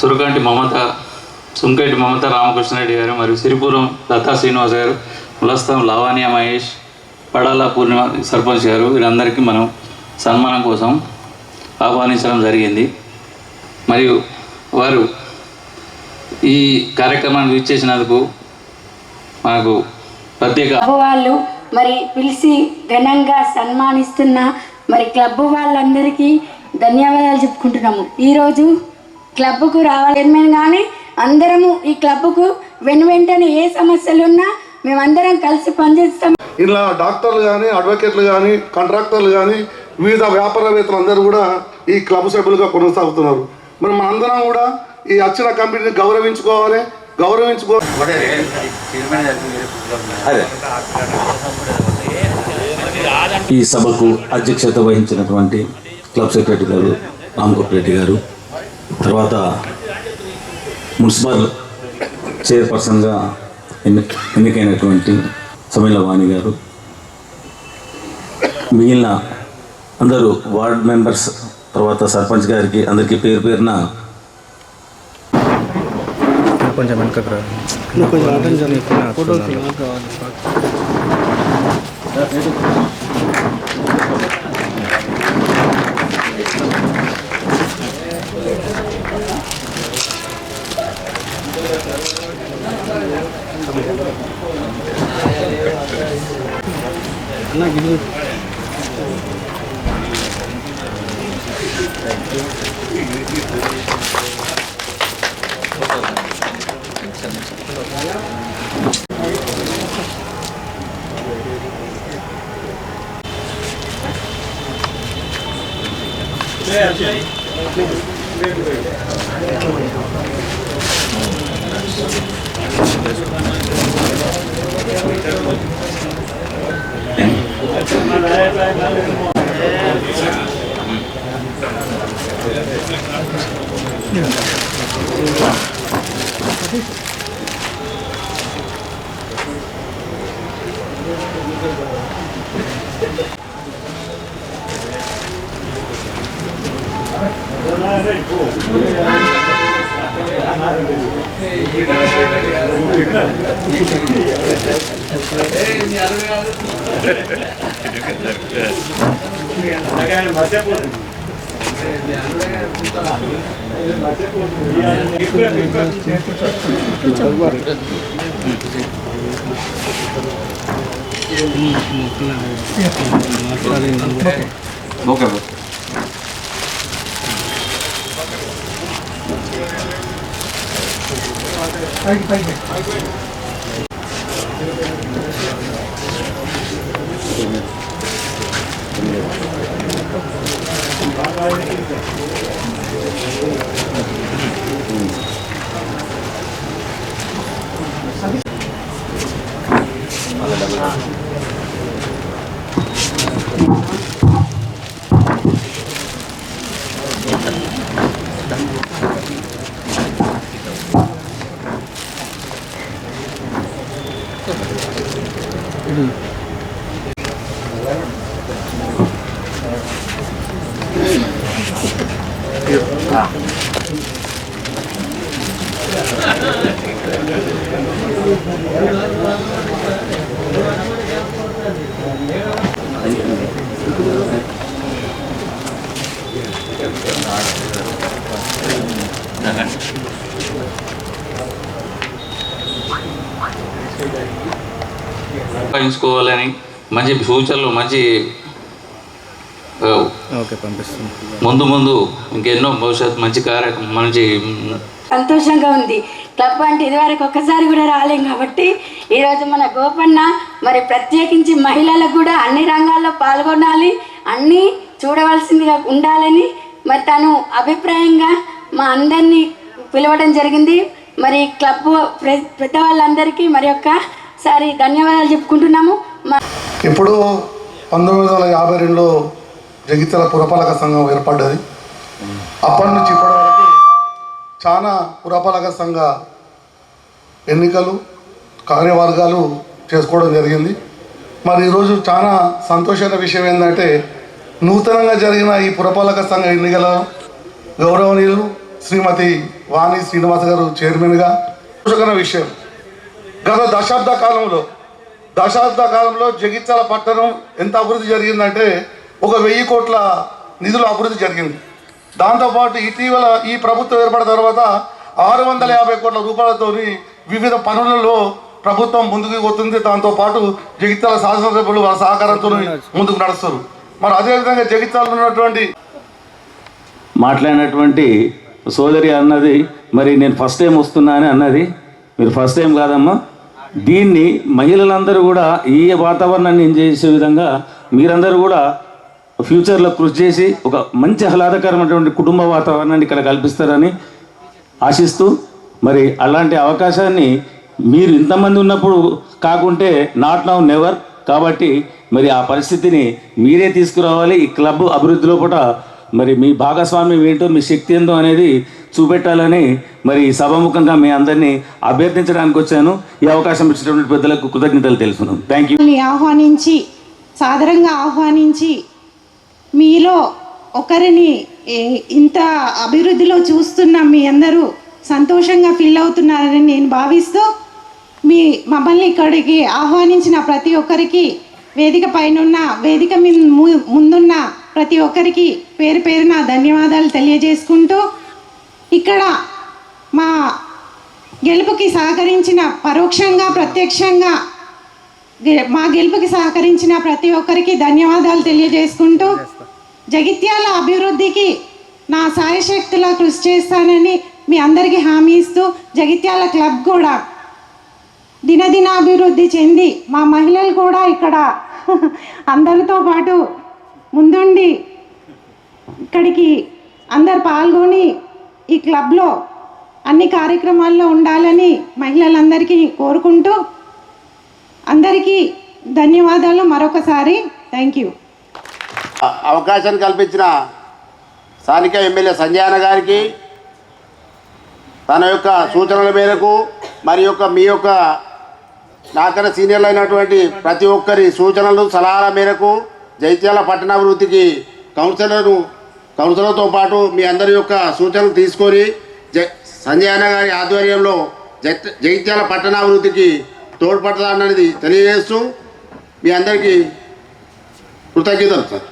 సుంకటి మమత రామకృష్ణారెడ్డి గారు మరియు సిరిపురం లతా శ్రీనివాస్ గారు, ములస్థం లావణ్య మహేష్, పడాల పూర్ణిమ సర్పంచ్ గారు, వీరందరికీ మనం సన్మానం కోసం ఆహ్వానించడం జరిగింది. మరియు వారు ఈ కార్యక్రమాన్ని వీక్షించినందుకు మనకు ప్రత్యేక వాళ్ళు మరి పిలిచి ఘనంగా సన్మానిస్తున్న మరి క్లబ్ వాళ్ళందరికీ ధన్యవాదాలు చెప్పుకుంటున్నాము. ఈరోజు క్లబ్కు రావాలని కానీ అందరము ఈ క్లబ్కు వెంటనే ఏ సమస్యలు ఉన్నా మేమందరం కలిసి పనిచేస్తాం. ఇలా డాక్టర్లు కానీ, అడ్వకేట్లు కానీ, కాంట్రాక్టర్లు కానీ, వివిధ వ్యాపారవేత్తలు అందరూ కూడా ఈ క్లబ్ సభ్యులుగా కొనసాగుతున్నారు. మరి మనందరం కూడా ఈ వచ్చిన కంపెనీని గౌరవించుకోవాలి. ఈ సభకు అధ్యక్షత వహించినటువంటి క్లబ్ సెక్రటరీ గారు రామగోపిరెడ్డి గారు, తర్వాత మున్సిపల్ చైర్పర్సన్గా ఎన్నికైనటువంటి సమీలవాణి గారు, మిగిలిన అందరూ వార్డ్ మెంబర్స్, తర్వాత సర్పంచ్ గారికి అందరికీ పేరు పేరున కొంచెం వెనకకు రా. ఉపయోగించుకోవాలని మంచి సూచనలు, మంచి ముందు ఇంకెన్నో భవిష్యత్తు మంచి కార్యక్రమం మంచి సంతోషంగా ఉంది. క్లబ్ అంటే ఇదివరకు ఒక్కసారి కూడా రాలేం కాబట్టి ఈరోజు మన గోపన్న మరి ప్రత్యేకించి మహిళలకు కూడా అన్ని రంగాల్లో పాల్గొనాలి, అన్నీ చూడవలసిందిగా ఉండాలని మరి తను అభిప్రాయంగా మా అందరినీ పిలవడం జరిగింది. మరి క్లబ్ పెద్ద వాళ్ళందరికీ మరి ఒక్కసారి ధన్యవాదాలు చెప్పుకుంటున్నాము. ఇప్పుడు 1952లో జగిత్యాల పురపాలక సంఘం ఏర్పడ్డది. అప్పటి నుంచి ఇప్పటి వరకు చాలా పురపాలక సంఘ ఎన్నికలు, కార్యవర్గాలు చేసుకోవడం జరిగింది. మరి ఈరోజు చాలా సంతోషమైన విషయం ఏంటంటే నూతనంగా జరిగిన ఈ పురపాలక సంఘ ఎన్నికల గౌరవనీయులు శ్రీమతి వాణి శ్రీనివాస గారు చైర్మన్గా. సంతోషకరమైన విషయం, గత దశాబ్ద కాలంలో జగిత్యాల పట్టణం ఎంత అభివృద్ధి జరిగిందంటే 1000 కోట్ల నిధుల అభివృద్ధి జరిగింది. దాంతోపాటు ఇటీవల ఈ ప్రభుత్వం ఏర్పడిన తర్వాత 650 కోట్ల రూపాయలతో వివిధ పనులలో ప్రభుత్వం ముందుకు పోతుంది. దాంతోపాటు జగిత్యాల శాసనసభ్యులు వాళ్ళ సహకారంతో ముందుకు నడుస్తారు. మరి అదేవిధంగా జగిత్యాలలో ఉన్నటువంటి మాట్లాడినటువంటి సోదరి అన్నది, మరి నేను ఫస్ట్ టైం వస్తున్నా అని అన్నది. మీరు ఫస్ట్ టైం కాదమ్మా. దీన్ని మహిళలందరూ కూడా ఈ వాతావరణాన్ని ఎంజాయ్ చేసే విధంగా మీరందరూ కూడా ఫ్యూచర్లో కృషి చేసి ఒక మంచి ఆహ్లాదకరమైనటువంటి కుటుంబ వాతావరణాన్ని ఇక్కడ కల్పిస్తారని ఆశిస్తూ, మరి అలాంటి అవకాశాన్ని మీరు ఇంతమంది ఉన్నప్పుడు కాకుంటే నాట్ నౌ నెవర్. కాబట్టి మరి ఆ పరిస్థితిని మీరే తీసుకురావాలి. ఈ క్లబ్ అభివృద్ధిలో కూడా మరి మీ భాగస్వామ్యం ఏంటో, మీ శక్తి ఏంటో అనేది చూపెట్టాలని మరి సభాముఖంగా మీ అందరినీ అభ్యర్థించడానికి వచ్చాను. ఈ అవకాశం ఇచ్చినటువంటి పెద్దలకు కృతజ్ఞతలు తెలుసుకున్నాను. Thank you. ఆహ్వానించి సాదరంగా ఆహ్వానించి మీలో ఒకరిని ఇంత అభివృద్ధిలో చూస్తున్న మీ అందరూ సంతోషంగా ఫీల్ అవుతున్నారని నేను భావిస్తూ, మమ్మల్ని ఇక్కడికి ఆహ్వానించిన ప్రతి ఒక్కరికి, వేదిక పైన వేదిక ముందున్న ప్రతి ఒక్కరికి పేరు పేరున ధన్యవాదాలు తెలియజేసుకుంటూ, ఇక్కడ మా గెలుపుకి సహకరించిన పరోక్షంగా ప్రత్యక్షంగా మా గెలుపుకి సహకరించిన ప్రతి ఒక్కరికి ధన్యవాదాలు తెలియజేసుకుంటూ, జగిత్యాల అభివృద్ధికి నా సాయశక్తులా కృషి చేస్తానని మీ అందరికీ హామీ ఇస్తూ, జగిత్యాల క్లబ్ కూడా దినదినాభివృద్ధి చెంది మా మహిళలు కూడా ఇక్కడ అందరితో పాటు ముందుండి ఇక్కడికి అందరు పాల్గొని ఈ క్లబ్లో అన్ని కార్యక్రమాల్లో ఉండాలని మహిళలందరికీ కోరుకుంటూ, అందరికీ ధన్యవాదాలు మరొకసారి. Thank you. అవకాశం కల్పించిన స్థానిక ఎమ్మెల్యే సంజయన గారికి, తన యొక్క సూచనల మేరకు మరి మీ యొక్క నాకన్నా సీనియర్లు అయినటువంటి ప్రతి ఒక్కరి సూచనలు సలహాల మేరకు జగిత్యాల పట్టణాభివృద్ధికి కౌన్సిలర్తో పాటు మీ అందరి యొక్క సూచనలు తీసుకొని సంజయన గారి ఆధ్వర్యంలో జగిత్యాల పట్టణాభివృద్ధికి తోడ్పడతానన్నది తెలియజేస్తూ మీ అందరికీ కృతజ్ఞతలు సార్.